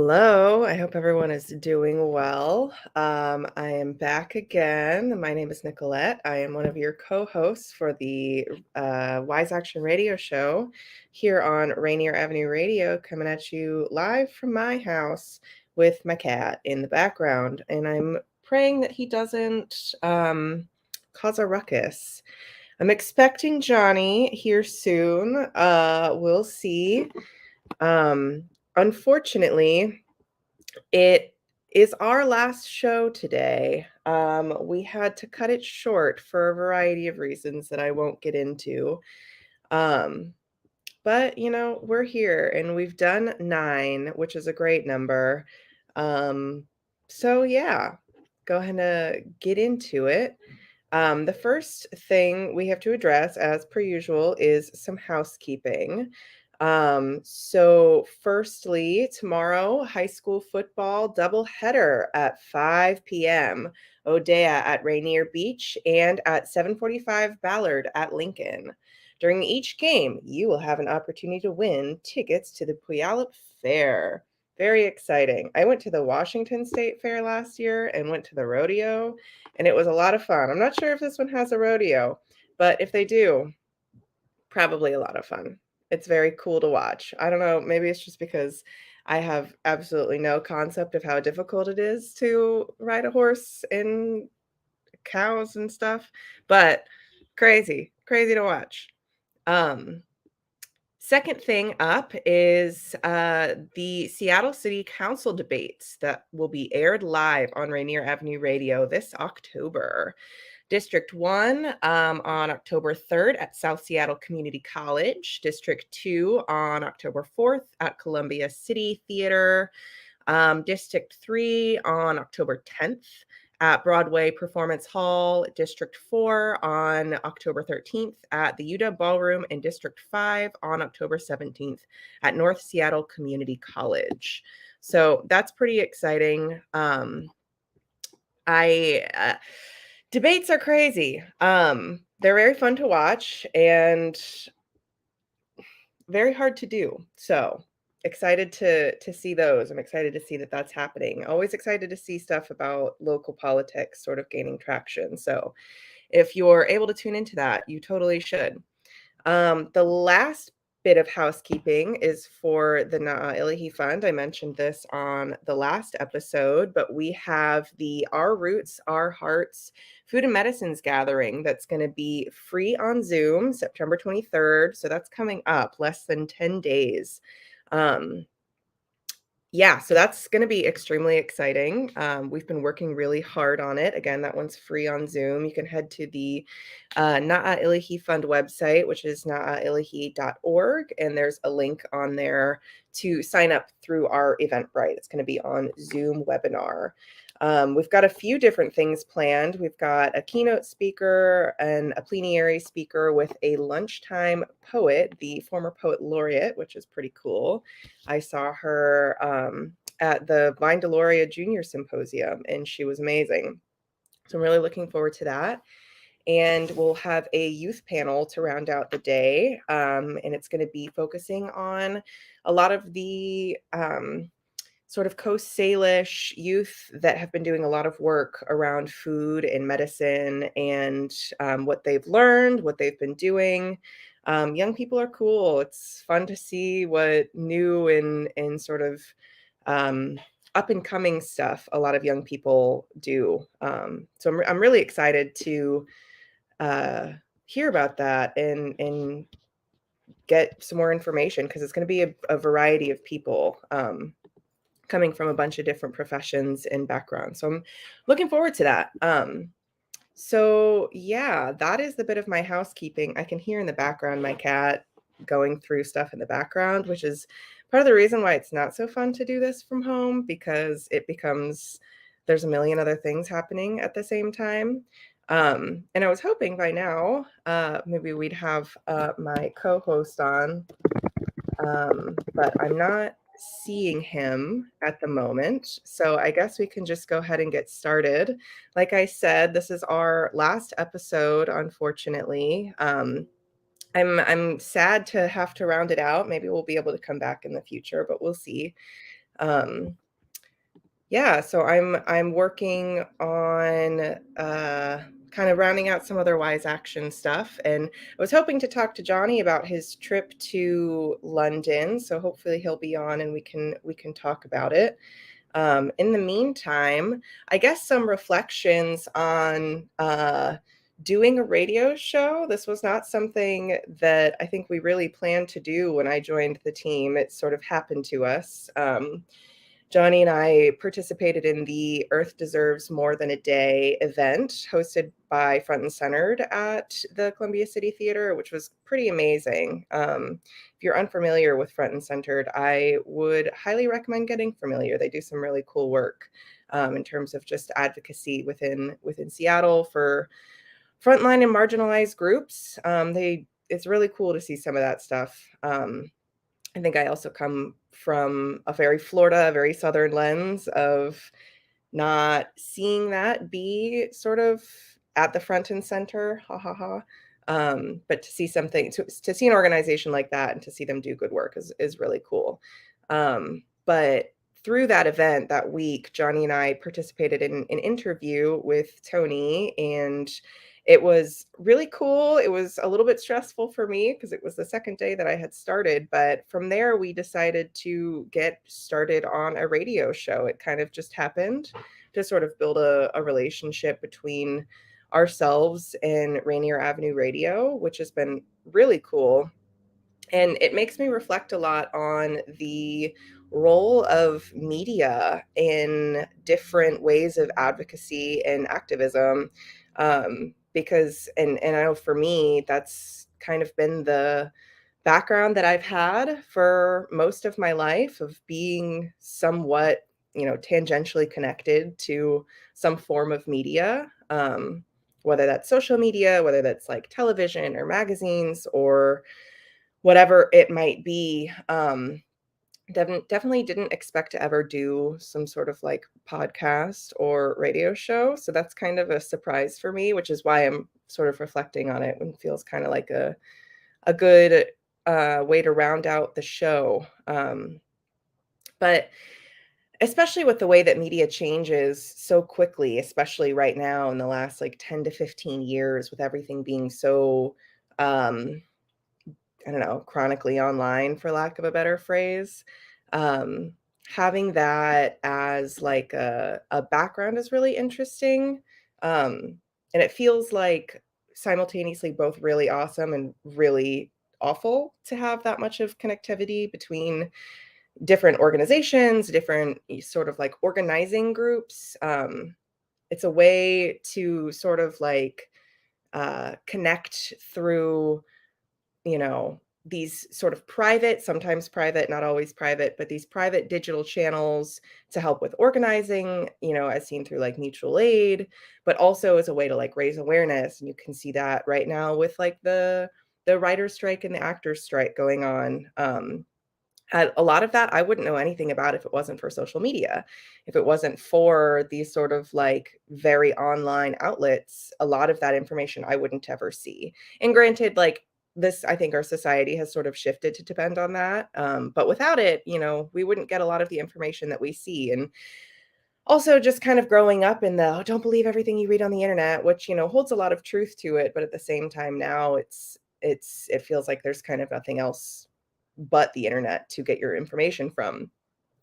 Hello, I hope everyone is doing well. I am back again. My name is Nicolette. I am one of your co-hosts for the Wise Action Radio Show here on Rainier Avenue Radio, coming at you live from my house with my cat in the background. And I'm praying that he doesn't cause a ruckus. I'm expecting Johnny here soon. We'll see. Unfortunately, it is our last show today. We had to cut it short for a variety of reasons that I won't get into. Um, but we're here and we've done 9, which is a great number. So yeah, go ahead and get into it. The first thing we have to address, as per usual, is some housekeeping. So firstly, tomorrow, high school football doubleheader at 5 p.m. Odeya at Rainier Beach and at 7:45 Ballard at Lincoln. During each game, you will have an opportunity to win tickets to the Puyallup Fair. Very exciting. I went to the Washington State Fair last year and went to the rodeo, and it was a lot of fun. I'm not sure if this one has a rodeo, but if they do, probably a lot of fun. It's very cool to watch. I don't know, maybe it's just because I have absolutely no concept of how difficult it is to ride a horse and cows and stuff, but crazy to watch. Second thing up is the Seattle City Council debates that will be aired live on Rainier Avenue Radio this October. District 1 on October 3rd at South Seattle Community College. District 2 on October 4th at Columbia City Theater. District 3 on October 10th at Broadway Performance Hall. District 4 on October 13th at the UW Ballroom, and District 5 on October 17th at North Seattle Community College. So that's pretty exciting. Debates are crazy. They're very fun to watch and very hard to do. So excited to see those. I'm excited to see that that's happening. Always excited to see stuff about local politics sort of gaining traction. So if you're able to tune into that, you totally should. The last bit of housekeeping is for the Illahee Fund. I mentioned this on the last episode, but we have the Our Roots, Our Hearts Food and Medicines gathering that's going to be free on Zoom September 23rd. So that's coming up less than 10 days. Yeah, so that's going to be extremely exciting. We've been working really hard on it. Again, that one's free on Zoom. You can head to the Illahee Fund website, which is illahee.org, and there's a link on there to sign up through our Eventbrite. It's going to be on Zoom webinar. We've got a few different things planned. We've got a keynote speaker and a plenary speaker with a lunchtime poet, the former poet laureate, which is pretty cool. I saw her at the Vine Deloria Junior Symposium, and she was amazing. So I'm really looking forward to that. And we'll have a youth panel to round out the day. And it's going to be focusing on a lot of the sort of Coast Salish youth that have been doing a lot of work around food and medicine and what they've learned, what they've been doing. Young people are cool. It's fun to see what new and sort of up and coming stuff a lot of young people do. So I'm really excited to hear about that and get some more information, because it's going to be a variety of people coming from a bunch of different professions and backgrounds. So I'm looking forward to that. So yeah, that is the bit of my housekeeping. I can hear in the background my cat going through stuff in the background, which is part of the reason why it's not so fun to do this from home, because there's a million other things happening at the same time. And I was hoping by now, maybe we'd have my co-host on, but I'm not seeing him at the moment. So I guess we can just go ahead and get started. Like I said, this is our last episode, unfortunately. I'm sad to have to round it out. Maybe we'll be able to come back in the future, but we'll see. Yeah, so I'm working on kind of rounding out some other wise action stuff, and I was hoping to talk to Johnny about his trip to London. So hopefully he'll be on and we can talk about it. In the meantime, I guess some reflections on doing a radio show. This was not something that I think we really planned to do when I joined the team. It sort of happened to us. Johnny and I participated in the Earth Deserves More Than a Day event hosted by Front and Centered at the Columbia City Theater, which was pretty amazing. If you're unfamiliar with Front and Centered, I would highly recommend getting familiar. They do some really cool work in terms of just advocacy within Seattle for frontline and marginalized groups. It's really cool to see some of that stuff. I think I also come from a very Florida, very Southern lens of not seeing that be sort of at the front and center, ha ha ha. But to see to see an organization like that and to see them do good work is really cool. But through that event that week, Johnny and I participated in an interview with Tony, and it was really cool. It was a little bit stressful for me because it was the second day that I had started. But from there, we decided to get started on a radio show. It kind of just happened to sort of build a relationship between ourselves and Rainier Avenue Radio, which has been really cool. And it makes me reflect a lot on the role of media in different ways of advocacy and activism. Because, and I know for me, that's kind of been the background that I've had for most of my life of being somewhat, tangentially connected to some form of media, whether that's social media, whether that's like television or magazines or whatever it might be. Definitely didn't expect to ever do some sort of like podcast or radio show. So that's kind of a surprise for me, which is why I'm sort of reflecting on it and feels kind of like a good way to round out the show. But especially with the way that media changes so quickly, especially right now in the last like 10 to 15 years, with everything being so I don't know, chronically online, for lack of a better phrase. Um, Having that as like a background is really interesting. And it feels like simultaneously both really awesome and really awful to have that much of connectivity between different organizations, different sort of like organizing groups. It's a way to sort of like connect through these sort of private, sometimes private, not always private, but these private digital channels to help with organizing, as seen through like mutual aid, but also as a way to like raise awareness. And you can see that right now with like the writer's strike and the actor's strike going on. A lot of that I wouldn't know anything about if it wasn't for social media. If it wasn't for these sort of like very online outlets, a lot of that information I wouldn't ever see. And granted, like this, I think our society has sort of shifted to depend on that. But without it, we wouldn't get a lot of the information that we see. And also just kind of growing up in the, "Oh, don't believe everything you read on the internet," which, holds a lot of truth to it. But at the same time now it feels like there's kind of nothing else but the internet to get your information from,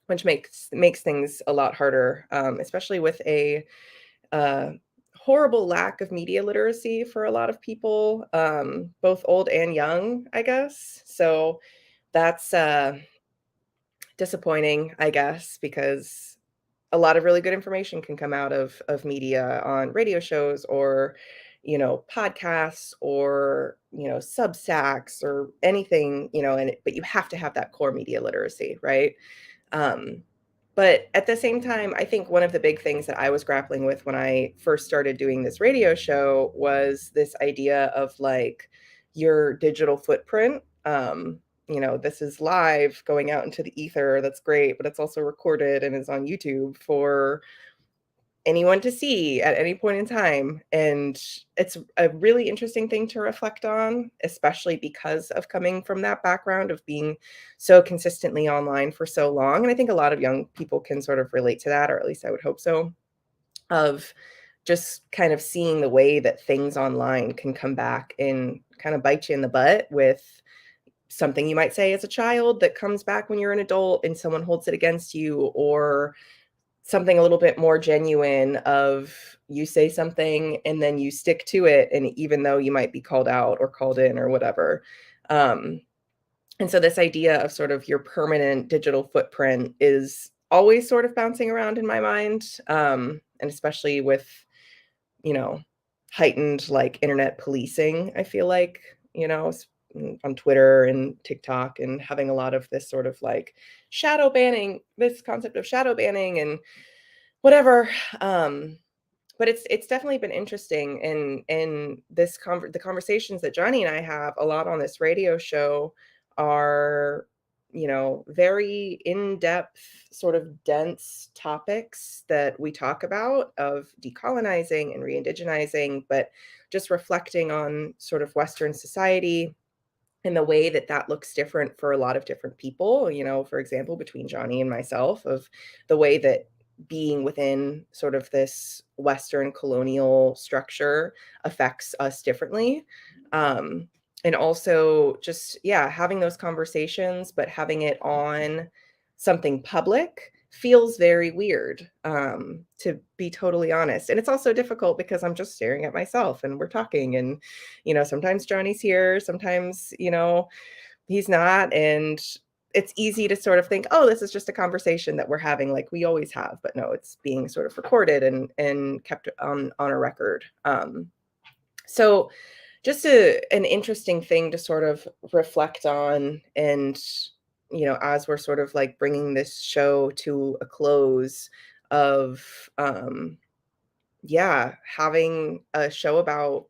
which makes things a lot harder, especially with a uh, horrible lack of media literacy for a lot of people, both old and young, I guess. So that's disappointing, I guess, because a lot of really good information can come out of media on radio shows or podcasts or substacks or anything, but you have to have that core media literacy, right? um, but at the same time, I think one of the big things that I was grappling with when I first started doing this radio show was this idea of like your digital footprint. This is live going out into the ether. That's great, but it's also recorded and is on YouTube for anyone to see at any point in time. And it's a really interesting thing to reflect on, especially because of coming from that background of being so consistently online for so long. And I think a lot of young people can sort of relate to that, or at least I would hope so, of just kind of seeing the way that things online can come back and kind of bite you in the butt with something you might say as a child that comes back when you're an adult and someone holds it against you, or something a little bit more genuine of you say something and then you stick to it, and even though you might be called out or called in or whatever. Um, and so this idea of sort of your permanent digital footprint is always sort of bouncing around in my mind, and especially with, you know, heightened like internet policing, I feel like, on Twitter and TikTok, and having a lot of this sort of like shadow banning, this concept of shadow banning and whatever. But it's definitely been interesting, and the conversations that Johnny and I have a lot on this radio show are, very in-depth, sort of dense topics that we talk about, of decolonizing and re-indigenizing, but just reflecting on sort of Western society and the way that that looks different for a lot of different people, for example, between Johnny and myself, of the way that being within sort of this Western colonial structure affects us differently. Um, and also just, yeah, having those conversations, but having it on something public feels very weird, to be totally honest. And it's also difficult because I'm just staring at myself and we're talking, and, sometimes Johnny's here, sometimes, he's not. And it's easy to sort of think, oh, this is just a conversation that we're having like we always have. But no, it's being sort of recorded and kept on a record. So just an interesting thing to sort of reflect on. And, as we're sort of like bringing this show to a close, of, yeah, having a show about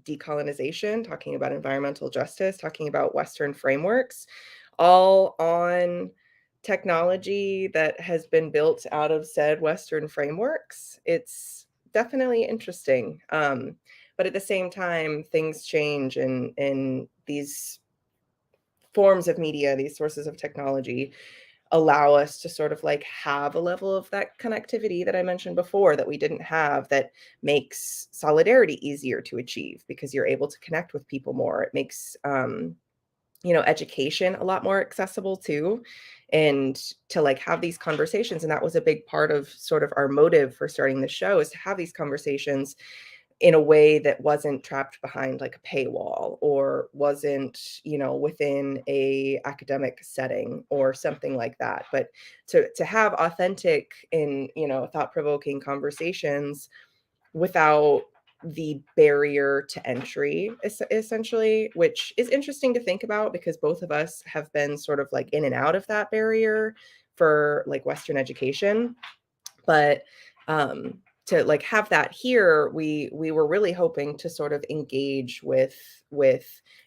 decolonization, talking about environmental justice, talking about Western frameworks, all on technology that has been built out of said Western frameworks. It's definitely interesting. But at the same time, things change, and these forms of media, these sources of technology, allow us to sort of like have a level of that connectivity that I mentioned before that we didn't have, that makes solidarity easier to achieve because you're able to connect with people more. It makes, education a lot more accessible too. And to like have these conversations. And that was a big part of sort of our motive for starting the show, is to have these conversations in a way that wasn't trapped behind like a paywall, or wasn't, within a academic setting or something like that, but to have authentic and, thought-provoking conversations without the barrier to entry, essentially, which is interesting to think about because both of us have been sort of like in and out of that barrier for like Western education. But to like have that here, we were really hoping to sort of engage with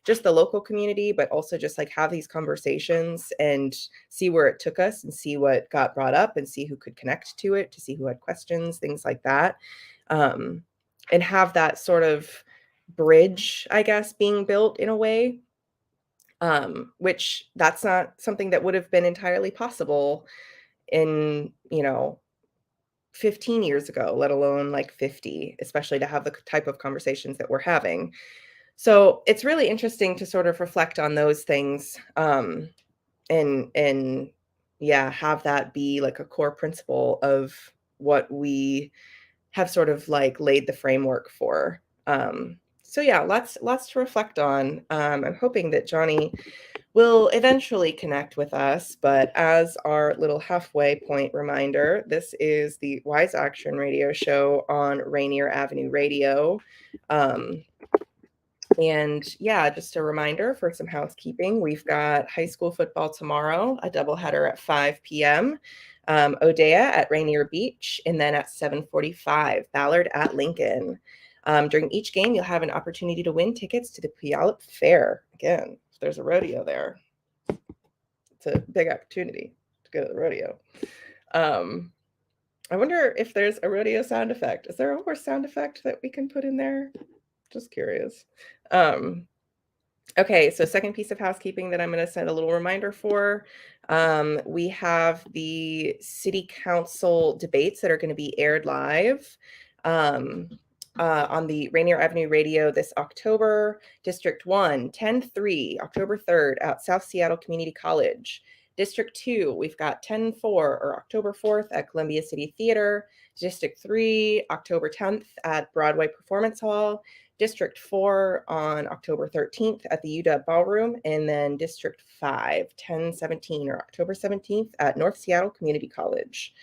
just the local community, but also just like have these conversations and see where it took us, and see what got brought up, and see who could connect to it, to see who had questions, things like that. And have that sort of bridge, I guess, being built in a way, which that's not something that would have been entirely possible in, 15 years ago, let alone like 50, especially to have the type of conversations that we're having. So it's really interesting to sort of reflect on those things, and yeah, have that be like a core principle of what we have sort of like laid the framework for. So yeah, lots to reflect on. I'm hoping that Johnny will eventually connect with us, but as our little halfway point reminder, this is the Wise Action Radio Show on Rainier Avenue Radio. And yeah, just a reminder for some housekeeping, we've got high school football tomorrow, a doubleheader at 5 p.m. Odeya at Rainier Beach, and then at 7:45, Ballard at Lincoln. During each game, you'll have an opportunity to win tickets to the Puyallup Fair. Again, if there's a rodeo there, it's a big opportunity to go to the rodeo. I wonder if there's a rodeo sound effect. Is there a horse sound effect that we can put in there? Just curious. Um, okay, so second piece of housekeeping that I'm going to send a little reminder for. We have the city council debates that are going to be aired live um, on the Rainier Avenue Radio this October. District 1, 10-3, October 3rd at South Seattle Community College. District 2, we've got 10-4 or October 4th at Columbia City Theater. District 3, October 10th at Broadway Performance Hall. District 4 on October 13th at the UW Ballroom, and then District 5, 10-17 or October 17th at North Seattle Community College.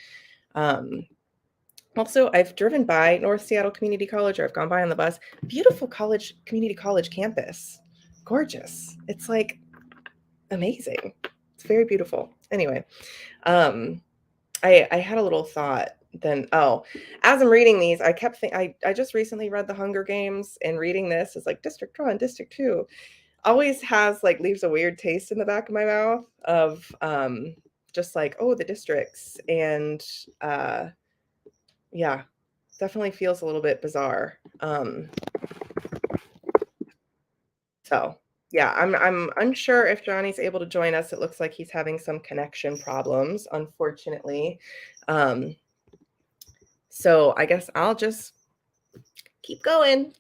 Also, I've driven by North Seattle Community College, or I've gone by on the bus. Beautiful community college campus. Gorgeous. It's like amazing. It's very beautiful. Anyway, I had a little thought then. Oh, as I'm reading these, I kept thinking, I just recently read The Hunger Games, and reading this is like District 1, District 2 always has like leaves a weird taste in the back of my mouth of just like, oh, the districts. And yeah, definitely feels a little bit bizarre. So yeah, I'm unsure if Johnny's able to join us. It looks like he's having some connection problems, unfortunately. So I guess I'll just keep going.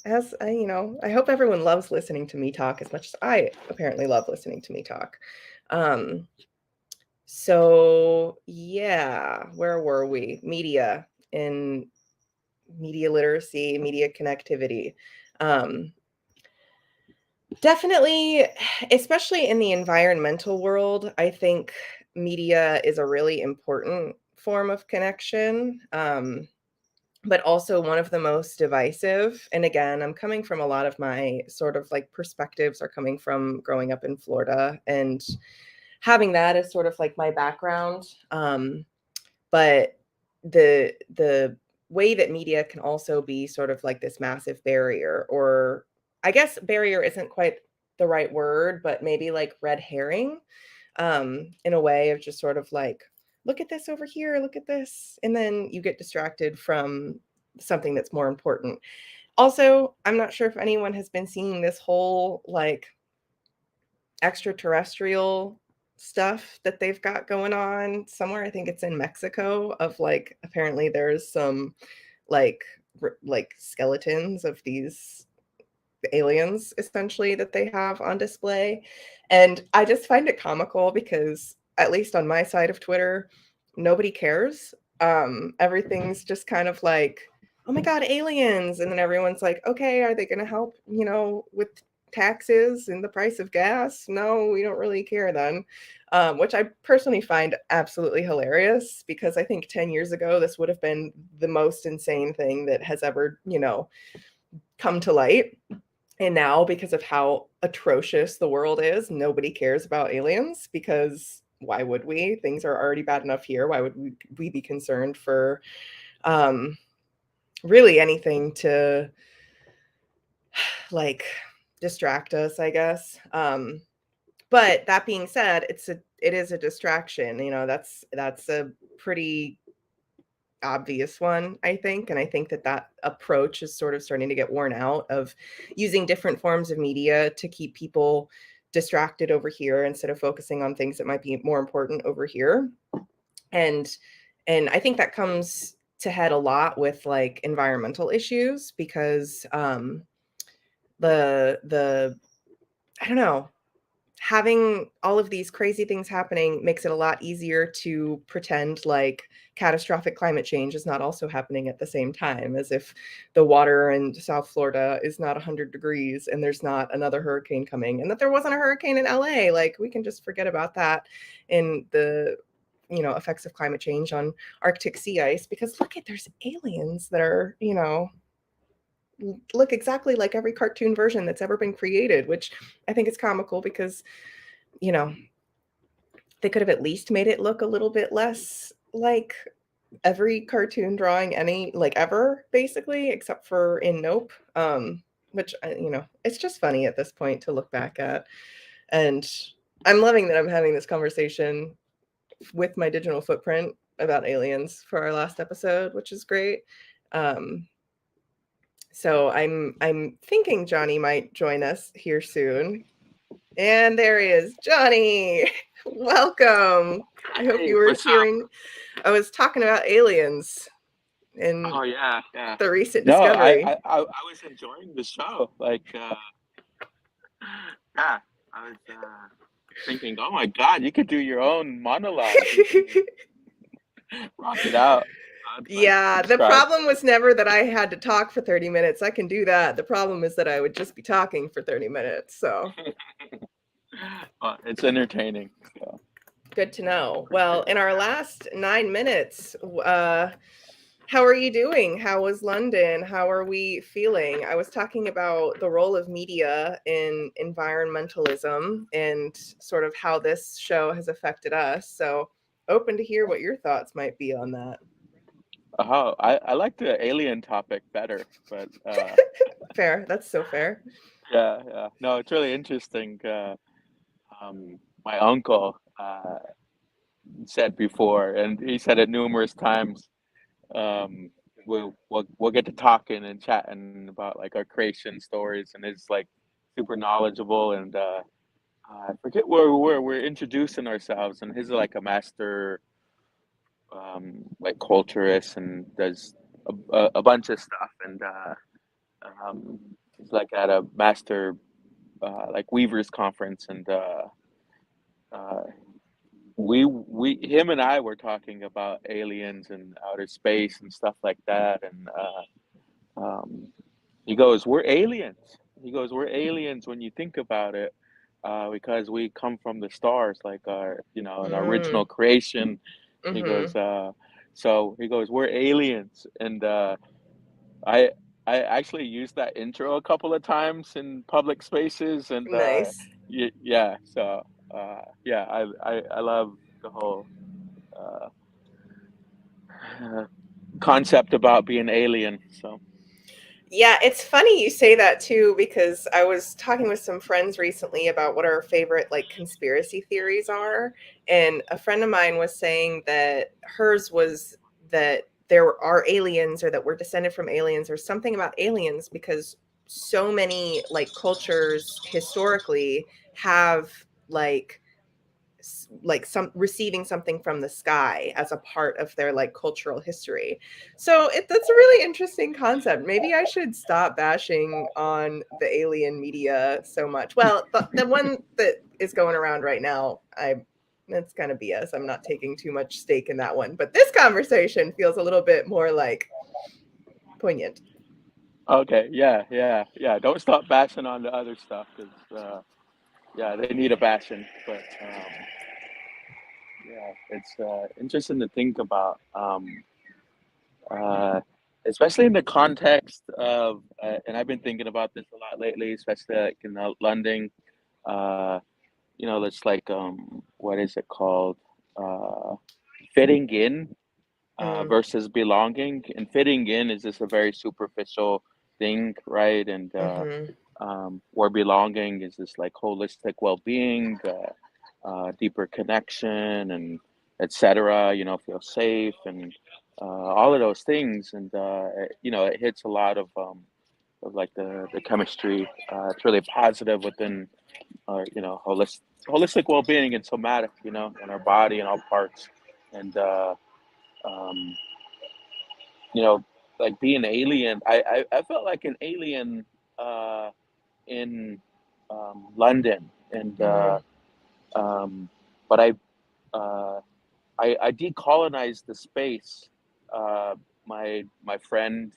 As I hope everyone loves listening to me talk as much as I apparently love listening to me talk. So yeah, where were we? Media and media literacy, media connectivity. Definitely, especially in the environmental world, I think media is a really important form of connection. But also one of the most divisive. And again, I'm coming from a lot of my sort of like perspectives are coming from growing up in Florida and having that as sort of like my background. But the way that media can also be sort of like this massive barrier, or I guess barrier isn't quite the right word, but maybe like red herring, in a way of just sort of like, look at this over here, look at this. And then you get distracted from something that's more important. Also, I'm not sure if anyone has been seeing this whole like extraterrestrial stuff that they've got going on somewhere. I think it's in Mexico, of like, apparently there's some like like skeletons of these aliens essentially that they have on display. And I just find it comical because at least on my side of Twitter, nobody cares. Everything's just kind of like, oh my God, aliens. And then everyone's like, okay, are they going to help, with taxes and the price of gas? No, we don't really care then. Which I personally find absolutely hilarious, because I think 10 years ago, this would have been the most insane thing that has ever, come to light. And now, because of how atrocious the world is, nobody cares about aliens, because why would we? Things are already bad enough here. Why would we be concerned for really anything to like distract us, I guess. But that being said, it is a distraction. That's a pretty obvious one, I think. And I think that approach is sort of starting to get worn out, of using different forms of media to keep people distracted over here instead of focusing on things that might be more important over here. And I think that comes to head a lot with like environmental issues, because the I don't know, having all of these crazy things happening makes it a lot easier to pretend like catastrophic climate change is not also happening at the same time, as if the water in South Florida is not 100 degrees and there's not another hurricane coming, and that there wasn't a hurricane in LA. Like, we can just forget about that in the effects of climate change on Arctic sea ice, because there's aliens that are, look exactly like every cartoon version that's ever been created, which I think is comical, because they could have at least made it look a little bit less like every cartoon drawing ever, basically, except for in Nope. Which it's just funny at this point to look back at. And I'm loving that I'm having this conversation with my digital footprint about aliens for our last episode, which is great. Um, so I'm thinking Johnny might join us here soon. And there he is, Johnny. Welcome. I hope Hey, you were what's up? hearing. I was talking about aliens and Oh yeah, yeah. the recent No, discovery. I was enjoying the show. Like, yeah, I was thinking, oh my God, you could do your own monologue. You can rock it out. Like, Yeah, the describe. problem was never that I had to talk for 30 minutes. I can do that. The problem is that I would just be talking for 30 minutes. So Well, it's entertaining. So. good to know. Well, in our last 9 minutes, how are you doing? How was London? How are we feeling? I was talking about the role of media in environmentalism and sort of how this show has affected us. So open to hear what your thoughts might be on that. Oh, I like the alien topic better, but Fair. That's so fair. yeah, yeah. No, it's really interesting. My uncle said before, and he said it numerous times. um we'll get to talking and chatting about like our creation stories, and it's like super knowledgeable, and I forget where we're introducing ourselves, and he's like a master like culturist and does a bunch of stuff, and um he's like at a master like weavers conference, and uh we him and I were talking about aliens and outer space and stuff like that, and Um, he goes, "We're aliens." He goes, "We're aliens when you think about it, because we come from the stars, like an original Mm, creation." He mm-hmm. goes, "So he goes, we're aliens," and I I actually used that intro a couple of times in public spaces, and Nice. yeah, so yeah, I love the whole uh, concept about being alien. So. Yeah, it's funny you say that too, because I was talking with some friends recently about what our favorite like conspiracy theories are. And a friend of mine was saying that hers was that there are aliens or that we're descended from aliens or something about aliens because so many like cultures historically have like like some receiving something from the sky as a part of their like cultural history. So that's a really interesting concept. Maybe I should stop bashing on the alien media so much. Well, the one that is going around right now, that's kind of BS. I'm not taking too much stake in that one, but this conversation feels a little bit more like poignant. Okay, yeah, yeah, yeah. Don't stop bashing on the other stuff, because yeah, they need a bashing. But yeah, it's interesting to think about, uh, especially in the context of, and I've been thinking about this a lot lately, especially like in London. Uh, it's like what is it called? Uh, Fitting in Mm, versus belonging. And fitting in is just a very superficial thing, right? And mm-hmm. where belonging is this like holistic well-being, deeper connection, and etc. Feel safe, and all of those things, and it hits a lot of like the chemistry. It's really positive within holistic well-being and somatic, in our body and all parts, and um, you know, like being alien. I felt like an alien uh, in London, and Mm-hmm. um, but uh, I decolonized the space. My friend,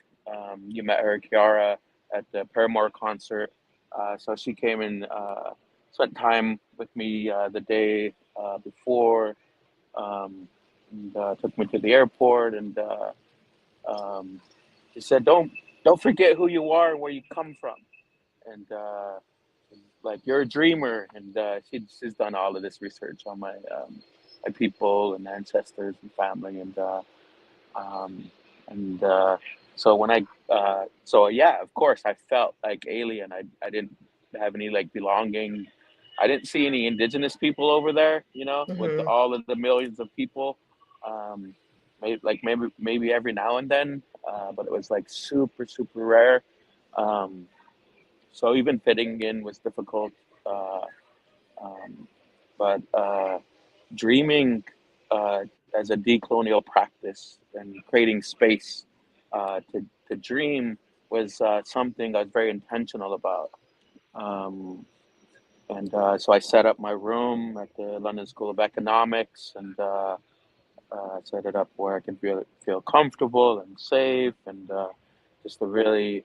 you met her, Kiara, at the Paramore concert. So she came and spent time with me the day before, um, and took me to the airport, and um, she said, "Don't forget who you are and where you come from." And like, you're a dreamer, and she's done all of this research on my people and ancestors and family, um, and so when so yeah, of course, I felt like alien. I didn't have any like belonging. I didn't see any indigenous people over there, with Mm-hmm. all of the millions of people. Um, maybe every now and then, but it was like super rare. Um, so even fitting in was difficult. Uh, um, but dreaming as a decolonial practice and creating space to dream was something I was very intentional about. Um, and so I set up my room at the London School of Economics and set it up where I can feel comfortable and safe and just a really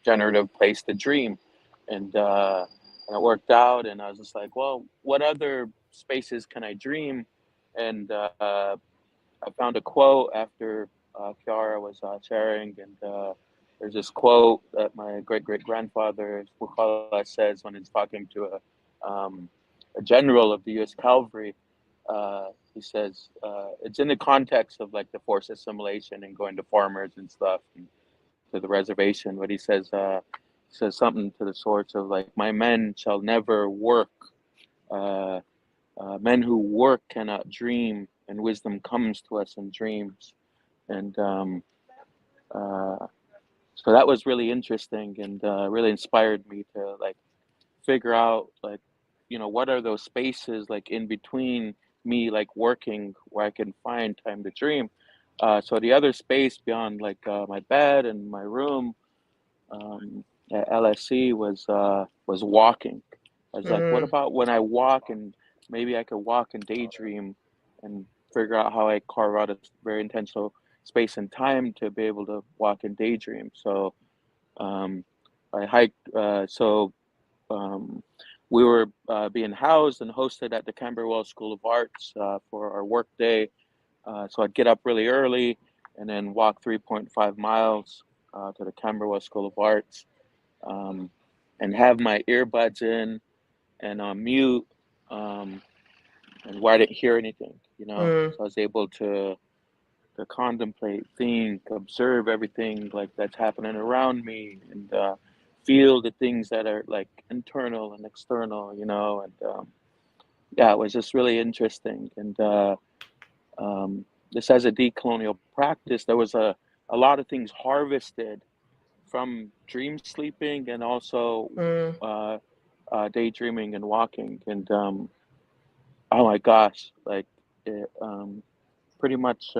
generative place to dream. And it worked out. And I was just like, well, what other spaces can I dream? And I found a quote after Kiara was sharing, and there's this quote that my great-great-grandfather Bukala says when he's talking to a general of the U.S. Cavalry. He says it's in the context of like the forced assimilation and going to farmers and stuff and to the reservation, but he says something to the sorts of like, "My men shall never work. Men who work cannot dream, and wisdom comes to us in dreams." And so that was really interesting and really inspired me to like figure out like, what are those spaces like in between me like working where I can find time to dream. So the other space beyond like my bed and my room at LSC was walking. I was like, what about when I walk and maybe I could walk and daydream and figure out how I carve out a very intentional space and time to be able to walk and daydream. So I hiked. We were being housed and hosted at the Camberwell School of Arts for our work day. So I'd get up really early and then walk 3.5 miles to the Camberwell School of Arts and have my earbuds in and on mute and where I didn't hear anything, So I was able to contemplate, think, observe everything like that's happening around me and feel the things that are like internal and external, and yeah, it was just really interesting. And this as a decolonial practice, there was a lot of things harvested from dream sleeping and also daydreaming and walking. And oh my gosh, like it pretty much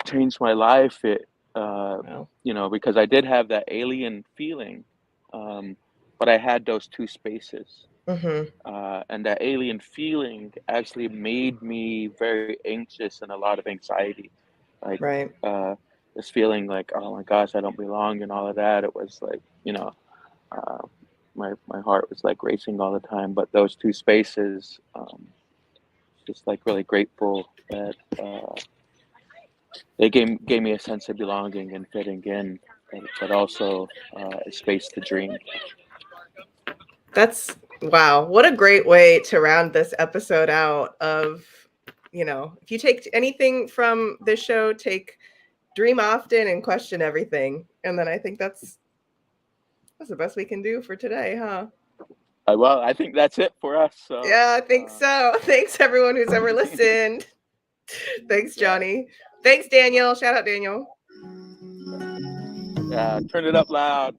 changed my life. It Wow. because I did have that alien feeling, but I had those two spaces. And that alien feeling actually made me very anxious and a lot of anxiety. Like Right. this feeling like, oh my gosh, I don't belong and all of that. It was like, my heart was like racing all the time. But those two spaces, just like really grateful that they gave me a sense of belonging and fitting in, but also a space to dream. That's wow. What a great way to round this episode out of, if you take anything from this show, take dream often and question everything. And then I think that's the best we can do for today, huh? Well, I think that's it for us. So Yeah, I think so. Thanks everyone who's ever listened. Thanks, Johnny. Thanks, Daniel. Shout out, Daniel. Yeah, turn it up loud.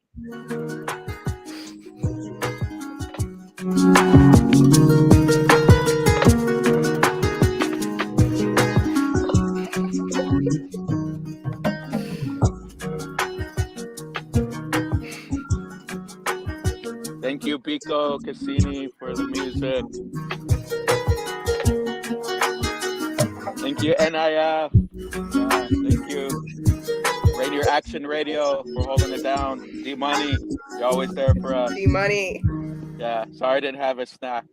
Thank you, Pico Cassini, for the music. Thank you, NIF. Thank you, Rainier Action Radio, for holding it down. D Money, you're always there for us. D Money. Yeah, sorry I didn't have a snack.